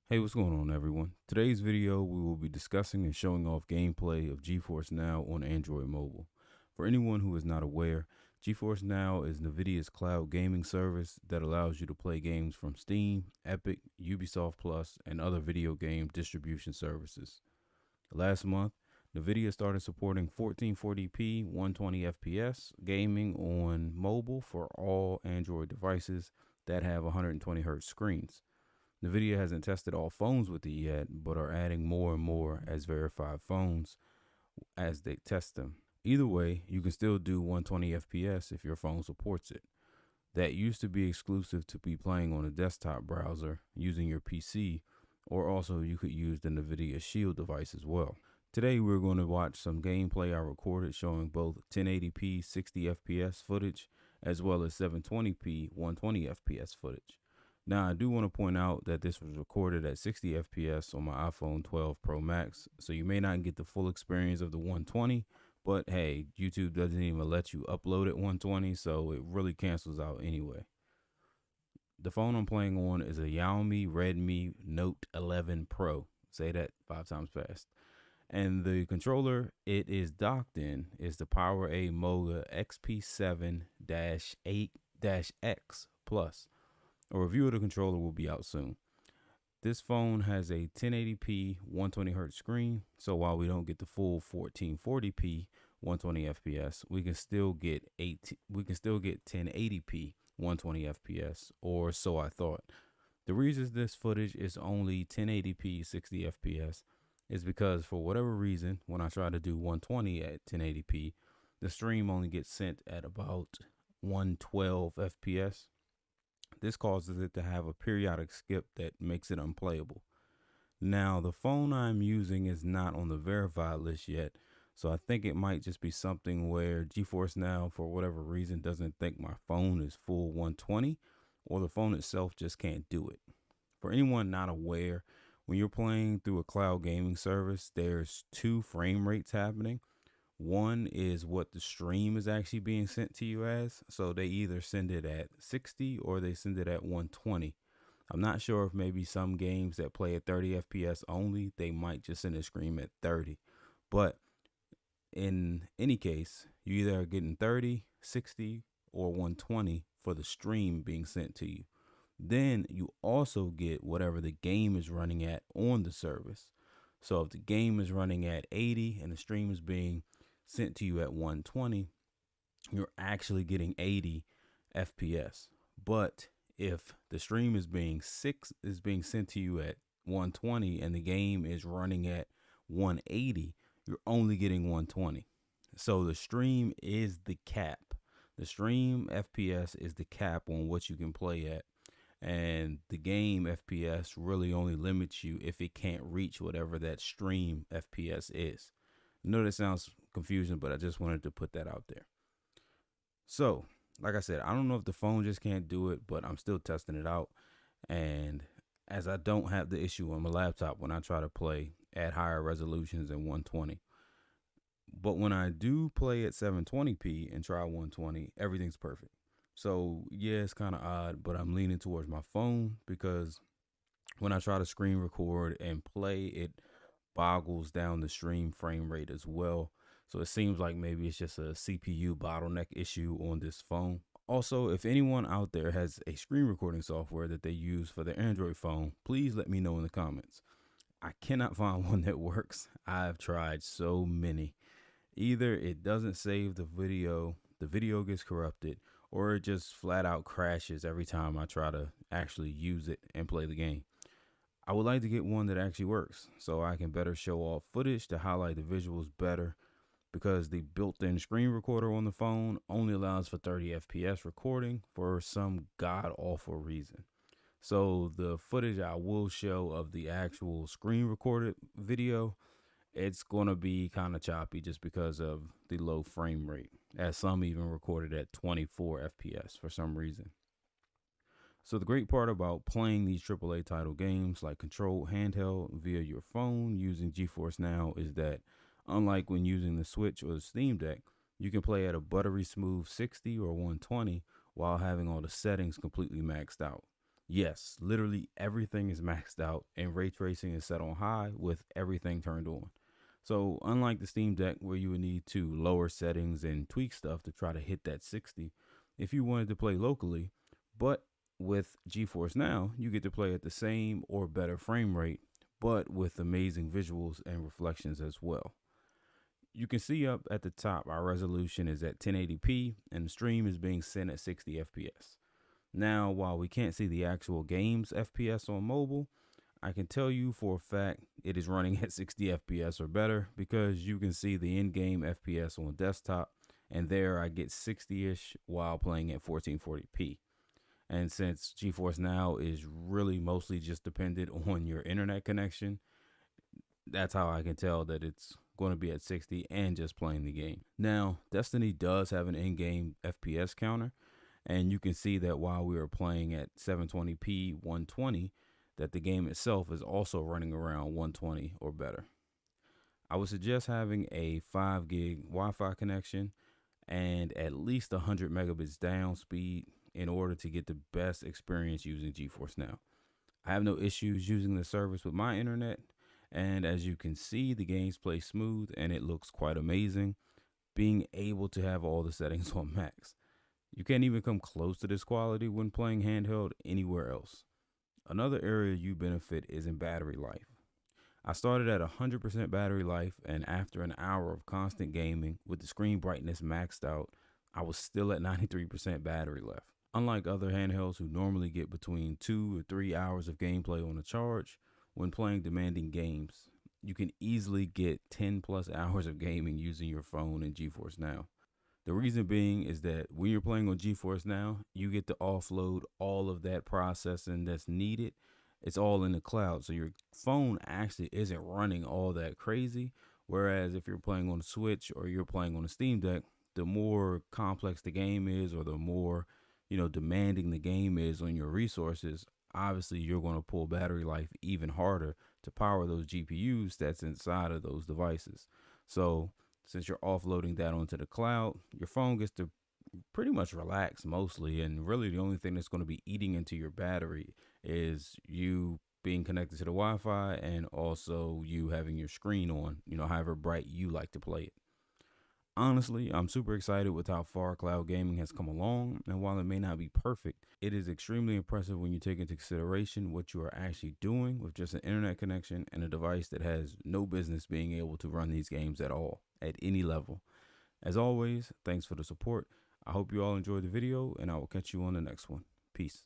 Hey, what's going on, everyone? Today's video, we will be discussing and showing off gameplay of GeForce Now on Android mobile. For anyone who is not aware, GeForce Now is Nvidia's cloud gaming service that allows you to play games from Steam, Epic, Ubisoft Plus, and other video game distribution services. Last month, Nvidia started supporting 1440p 120 FPS gaming on mobile for all Android devices that have 120Hz screens. Nvidia hasn't tested all phones with it yet, but are adding more and more as verified phones as they test them. Either way, you can still do 120 FPS if your phone supports it. That used to be exclusive to be playing on a desktop browser using your PC, or also you could use the Nvidia Shield device as well. Today we're going to watch some gameplay I recorded showing both 1080p 60 FPS footage as well as 720p 120 FPS footage. Now, I do want to point out that this was recorded at 60 FPS on my iPhone 12 Pro Max, so you may not get the full experience of the 120, but hey, YouTube doesn't even let you upload at 120, so it really cancels out anyway. The phone I'm playing on is a Xiaomi Redmi Note 11 Pro. Say that 5 times fast. And the controller it is docked in is the PowerA Moga XP7-8-X Plus. A review of the controller will be out soon. This phone has a 1080p 120Hz screen, so while we don't get the full 1440p 120 FPS, we can still get 1080p 120 FPS, or so I thought. The reason this footage is only 1080p 60 FPS is because for whatever reason, when I try to do 120 at 1080p, the stream only gets sent at about 112 FPS. This causes it to have a periodic skip that makes it unplayable. Now, the phone I'm using is not on the verified list yet, so I think it might just be something where GeForce Now, for whatever reason, doesn't think my phone is full 120, or the phone itself just can't do it. For anyone not aware, when you're playing through a cloud gaming service, there's two frame rates happening. One is what the stream is actually being sent to you as. So they either send it at 60 or they send it at 120. I'm not sure if maybe some games that play at 30 FPS only, they might just send a stream at 30. But in any case, you either are getting 30, 60, or 120 for the stream being sent to you. Then you also get whatever the game is running at on the service. So if the game is running at 80 and the stream is being sent to you at 120, you're actually getting 80 FPS. But if the stream is being sent to you at 120 and the game is running at 180, you're only getting 120. So the stream is the cap. The stream FPS is the cap on what you can play at. And the game FPS really only limits you if it can't reach whatever that stream FPS is. I know that sounds confusing, but I just wanted to put that out there. So, like I said, I don't know if the phone just can't do it, but I'm still testing it out. And as I don't have the issue on my laptop when I try to play at higher resolutions than 120. But when I do play at 720p and try 120, everything's perfect. So yeah, it's kind of odd, but I'm leaning towards my phone because when I try to screen record and play, it boggles down the stream frame rate as well. So it seems like maybe it's just a CPU bottleneck issue on this phone. Also, if anyone out there has a screen recording software that they use for their Android phone, please let me know in the comments. I cannot find one that works. I've tried so many. Either it doesn't save the video gets corrupted, or it just flat out crashes every time I try to actually use it and play the game. I would like to get one that actually works so I can better show off footage to highlight the visuals better, because the built-in screen recorder on the phone only allows for 30 FPS recording for some god awful reason. So the footage I will show of the actual screen recorded video, it's going to be kind of choppy just because of the low frame rate, as some even recorded at 24 FPS for some reason. So the great part about playing these AAA title games like controlled handheld via your phone using GeForce Now is that unlike when using the Switch or the Steam Deck, you can play at a buttery smooth 60 or 120 while having all the settings completely maxed out. Yes, literally everything is maxed out and ray tracing is set on high with everything turned on. So, unlike the Steam Deck where you would need to lower settings and tweak stuff to try to hit that 60 if you wanted to play locally, but with GeForce Now, you get to play at the same or better frame rate, but with amazing visuals and reflections as well. You can see up at the top our resolution is at 1080p and the stream is being sent at 60 FPS. Now, while we can't see the actual game's FPS on mobile, I can tell you for a fact it is running at 60 FPS or better because you can see the in-game FPS on desktop, and there I get 60ish while playing at 1440p. And since GeForce Now is really mostly just dependent on your internet connection, that's how I can tell that it's going to be at 60 and just playing the game. Now, Destiny does have an in-game FPS counter, and you can see that while we are playing at 720p 120, that the game itself is also running around 120 or better. I would suggest having a 5 gig Wi-Fi connection and at least 100 megabits down speed in order to get the best experience using GeForce Now. I have no issues using the service with my internet, and as you can see, the games play smooth and it looks quite amazing, being able to have all the settings on max. You can't even come close to this quality when playing handheld anywhere else. Another area you benefit is in battery life. I started at 100% battery life, and after an hour of constant gaming with the screen brightness maxed out, I was still at 93% battery left. Unlike other handhelds who normally get between 2 or 3 hours of gameplay on a charge, when playing demanding games, you can easily get 10 plus hours of gaming using your phone in GeForce Now. The reason being is that when you're playing on GeForce Now, you get to offload all of that processing that's needed. It's all in the cloud. So your phone actually isn't running all that crazy. Whereas if you're playing on a Switch or you're playing on a Steam Deck, the more complex the game is or the more, demanding the game is on your resources, obviously you're going to pull battery life even harder to power those GPUs that's inside of those devices. So since you're offloading that onto the cloud, your phone gets to pretty much relax mostly. And really, the only thing that's going to be eating into your battery is you being connected to the Wi Fi and also you having your screen on, however bright you like to play it. Honestly, I'm super excited with how far cloud gaming has come along, and while it may not be perfect, it is extremely impressive when you take into consideration what you are actually doing with just an internet connection and a device that has no business being able to run these games at all, at any level. As always, thanks for the support. I hope you all enjoyed the video, and I will catch you on the next one. Peace.